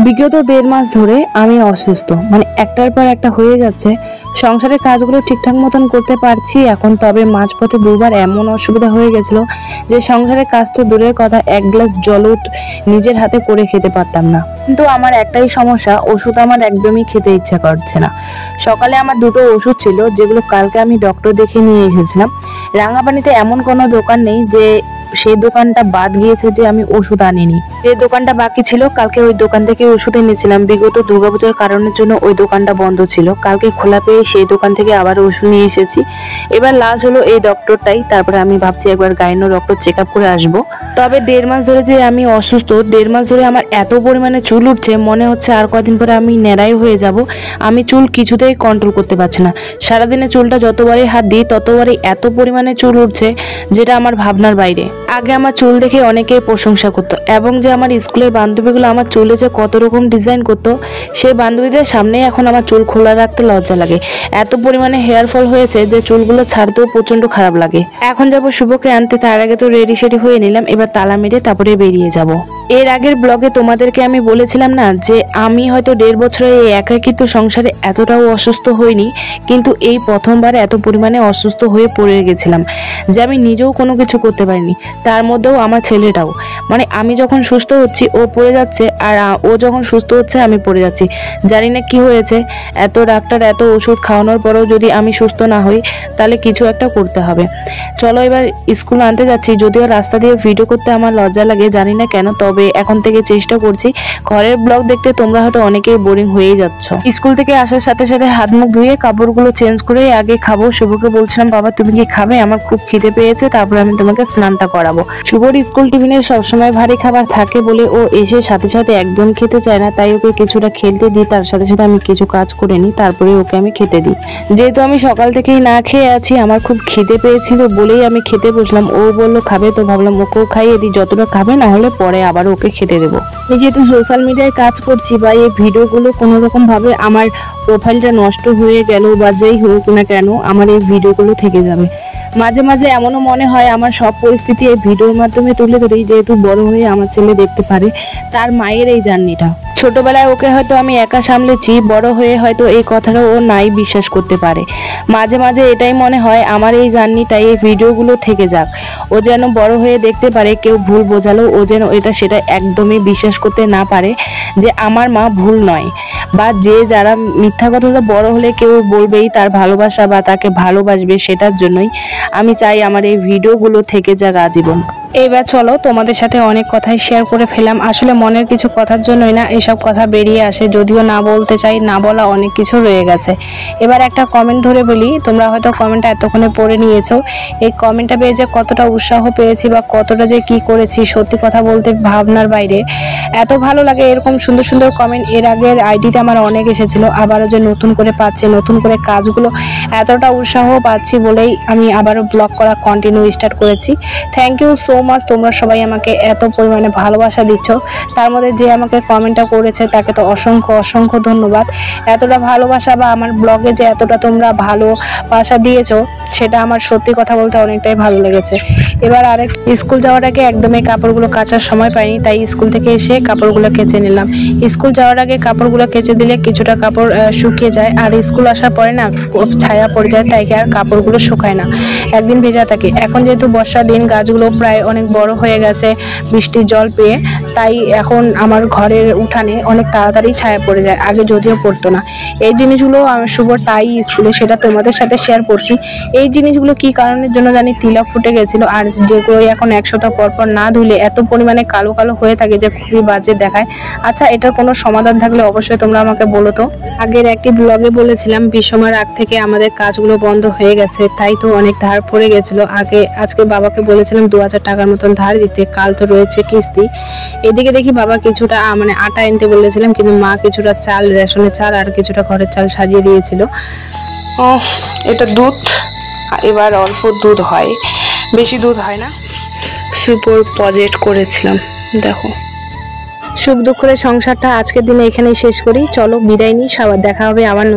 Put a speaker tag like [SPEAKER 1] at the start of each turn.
[SPEAKER 1] বিগত 1.5 মাস ধরে আমি অসুস্থ, মানে একটার পর একটা হয়ে যাচ্ছে। সংসারের কাজগুলো ঠিকঠাক মতন করতে পারছি এখন, তবে মাঝপথে দুবার এমন অসুবিধা হয়ে গেছিল যে সংসারের কাজ তো দূরের কথা, 1 গ্লাস জলও নিজের হাতে করে খেতে পারতাম না। কিন্তু আমার একটাই সমস্যা, ওষুধ আমার একদমই খেতে ইচ্ছা করছে না। সকালে আমার 2টো ওষুধ ছিল, যেগুলো কালকে আমি ডক্টর দেখে নিয়ে এসেছিলাম। রাঙাপানিতে এমন কোনো দোকান নেই যে সেই দোকানটা বাদ গিয়েছে যে আমি ওষুধ আনিনি। যে দোকানটা বাকি ছিল কালকে ওই দোকান থেকে ওষুধ এনেছিলাম। বিগত দুর্গাপূজার কারণের জন্য ওই দোকানটা বন্ধ ছিল, কালকে খোলা পেয়ে সেই দোকান থেকে আবার ওষুধ নিয়ে এসেছি। এবার লাস্ট হলো এই ডক্টরটাই, তারপরে আমি ভাবছি একবার গাইনো ডক্টর চেক আপ করে আসবো। তবে 1.5 মাস ধরে যে আমি অসুস্থ, 1.5 মাস ধরে আমার এত পরিমাণে চুল উঠছে, মনে হচ্ছে আর কদিন পরে আমি ন্যাড়াই হয়ে যাব। আমি চুল কিছুতেই কন্ট্রোল করতে পারছি না। সারাদিনে চুলটা যতবারই হাত দিই ততবারই এত পরিমাণে চুল উঠছে, যেটা আমার ভাবনার বাইরে। আগে আমার চুল দেখে অনেকেই প্রশংসা করতো, এবং যে আমার স্কুলের বান্ধবীগুলো আমার চুলে যে কত রকম ডিজাইন করতো, সেই বান্ধবীদের সামনেই এখন আমার চুল খোলা রাখতে লজ্জা লাগে। এত পরিমাণে হেয়ার ফল হয়েছে যে চুলগুলো ছাড়তেও প্রচন্ড খারাপ লাগে। এখন যাবো শুভকে আনতে, তার আগে তো রেডি সেডি হয়ে নিলাম, এবার তালা মেরে তারপরে বেরিয়ে যাব। এর আগের ব্লগে তোমাদেরকে আমি বলেছিলাম না যে আমি হয়তো 1.5 বছরে এই একাকিত্ব সংসারে এতটাও অসুস্থ হইনি, কিন্তু এই প্রথমবার এত পরিমাণে অসুস্থ হয়ে পড়ে গেছিলাম যে আমি নিজেও কোনো কিছু করতে পারিনি, তার মধ্যেও আমার ছেলেটাও। মানে আমি যখন সুস্থ হচ্ছি ও পড়ে যাচ্ছে, আর ও যখন সুস্থ হচ্ছে আমি পড়ে যাচ্ছি। জানি না কি হয়েছে, এত ডাক্তার এত ওষুধ খাওয়ানোর পরেও যদি আমি সুস্থ না হই তাহলে কিছু একটা করতে হবে। চলো এবার স্কুল আনতে যাচ্ছি। যদিও রাস্তা দিয়ে ভিডিও করতে আমার লজ্জা লাগে, জানি না কেন, তবে এখন থেকে চেষ্টা করছি। ঘরের ব্লগ দেখতে তোমরা হয়তো অনেকেই বোরিং হয়েই যাচ্ছ। স্কুল থেকে আসার সাথে সাথে হাত মুখ ধুয়ে কাপড়গুলো চেঞ্জ করে আগে খাবো। শুভকে বলছিলাম বাবা তুমি কি খাবে, আমার খুব খিদে পেয়েছে, তারপরে আমি তোমাকে স্নানটা করাবো। শুভর স্কুল টিফিনে সবসময় ভারী খাবার থাকে বলে ও এসে সাথে সাথে একদম খেতে চায় না, তাই ওকে কিছুটা খেলতে দিই, তার সাথে সাথে আমি কিছু কাজ করে নিই, তারপরে ওকে আমি খেতে দিই। যেহেতু আমি সকাল থেকেই না খেয়ে আছি, আমার খুব খিদে পেয়েছিল বলেই আমি খেতে বসলাম। ও বললো খাবে, তো ভাবলাম ওকেও খাইয়ে দিই, যতটা খাবে, না হলে পরে আবার ওকে খেতে দেবো। আমি যেহেতু সোশ্যাল মিডিয়ায় কাজ করছি বা এই ভিডিওগুলো কোনো রকম ভাবে আমার প্রোফাইলটা নষ্ট হয়ে গেল বা যেই হোক না কেন, আমার এই ভিডিওগুলো থেকে যাবে। মাঝে মাঝে এমনও মনে হয় আমার সব পরিস্থিতি এই ভিডিওর মাধ্যমে তুলে ধরি, যেহেতু বড় হয়ে আমার ছেলে দেখতে পারে তার মায়ের এই জার্নিটা। ছোটবেলায় ওকে হয়তো আমি একা সামলেছি, বড় হয়ে হয়তো এই কথাটা ও নাই বিশ্বাস করতে পারে। মাঝে মাঝে এটাই মনে হয় আমার এই জার্নিটা, এই ভিডিওগুলো থেকে যাক, ও যেন বড় হয়ে দেখতে পারে, কেউ ভুল বোঝালো ও যেন এটা সেটা একদমই বিশ্বাস করতে না পারে যে আমার মা ভুল নয়, বা যে যারা মিথ্যা কথা বড় হলে কেউ বলবেই তার ভালোবাসা বা তাকে ভালোবাসবে, সেটার জন্যই আমি চাই আমার এই ভিডিওগুলো থেকে যাক আজীবন। এবার চলো তোমাদের সাথে অনেক কথাই শেয়ার করে ফেলাম, আসলে মনের কিছু কথার জন্যই না এসব কথা বেরিয়ে আসে, যদিও না বলতে চাই, না বলা অনেক কিছু রয়ে গেছে। এবার একটা কমেন্ট ধরে বলি, তোমরা হয়তো কমেন্টটা এতক্ষণে পড়ে নিয়েছো। এই কমেন্টটা পেয়ে যে কতটা উৎসাহ পেয়েছি বা কতটা যে কি করেছি, সত্যি কথা বলতে ভাবনার বাইরে। এত ভালো লাগে এরকম সুন্দর সুন্দর কমেন্ট। এর আগের আইডিতে আমার অনেক এসেছিল, আবারও যে নতুন করে পাচ্ছি, নতুন করে কাজগুলো এতটা উৎসাহ পাচ্ছি বলেই আমি আবারও ব্লগ করা কন্টিনিউ স্টার্ট করেছি। থ্যাংক ইউ সো মাচ, তোমরা সবাই আমাকে এত পরিমাণে ভালোবাসা দিচ্ছ। তার মধ্যে যে আমাকে কমেন্টটা করেছে তাকে তো অসংখ্য অসংখ্য ধন্যবাদ। এতটা ভালোবাসা বা আমার ব্লগে যে এতটা তোমরা ভালোবাসা দিয়েছো, সেটা আমার সত্যি কথা বলতে অনেকটাই ভালো লেগেছে। এবার আরেক স্কুল যাওয়ার আগে একদমই কাপড়গুলো কাচার সময় পাইনি, তাই স্কুল থেকে এসে কাপড়গুলো কেচে নিলাম। স্কুল যাওয়ার আগে কাপড়গুলো কেচে দিলে কিছুটা কাপড় শুকিয়ে যায়, আর স্কুল আসার পরে না ছায়া পড়ে যায়, তাই আর কাপড়গুলো শুকায় না, একদিন ভেজা থাকে। এখন যেহেতু বর্ষার দিন, গাছগুলো প্রায় অনেক বড় হয়ে গেছে বৃষ্টির জল পেয়ে, তাই এখন আমার ঘরের উঠানে অনেক তাড়াতাড়ি ছায়া পড়ে যায়, আগে যদিও পড়তো না। এই জিনিসগুলো আমি শুভ তাই স্কুলে সেটা তোমাদের সাথে শেয়ার করছি। এই জিনিসগুলো কি কারণের জন্য জানি তিলা ফুটে গেছিল, আর যেগুলো এখন 1 সপ্তাহ পর পর না ধুলে এত পরিমাণে কালো কালো হয়ে থাকে যে খুবই বাজে দেখায়। আচ্ছা, এটার কোনো সমাধান থাকলে অবশ্যই তোমরা আমাকে বলো তো। আগের একটি ব্লগে বলেছিলাম বিষমের আগ থেকে আমাদের কাজগুলো বন্ধ হয়ে গেছে, তাই তো অনেক ধার পড়ে গেছিল। আজকে বাবাকে বলেছিলাম 2000 টাকার মতন ধার দিতে, কাল তো রয়েছে কিস্তি। এদিকে দেখি বাবা কিছুটা মানে আটা এনতে বলেছিলাম, কিন্তু মা কিছুটা চাল, রেশনের চাল আর কিছুটা ঘরের চাল সাজিয়ে দিয়েছিল। এটা দুধ, এবার অল্প দুধ হয়, বেশি দুধ হয় না। সুপার প্রজেক্ট করেছিলাম, দেখো। সুখ দুঃখের সংসারটা আজকের দিনে এখানেই শেষ করি। চলো বিদায় নিই, সবার দেখা হবে আবার।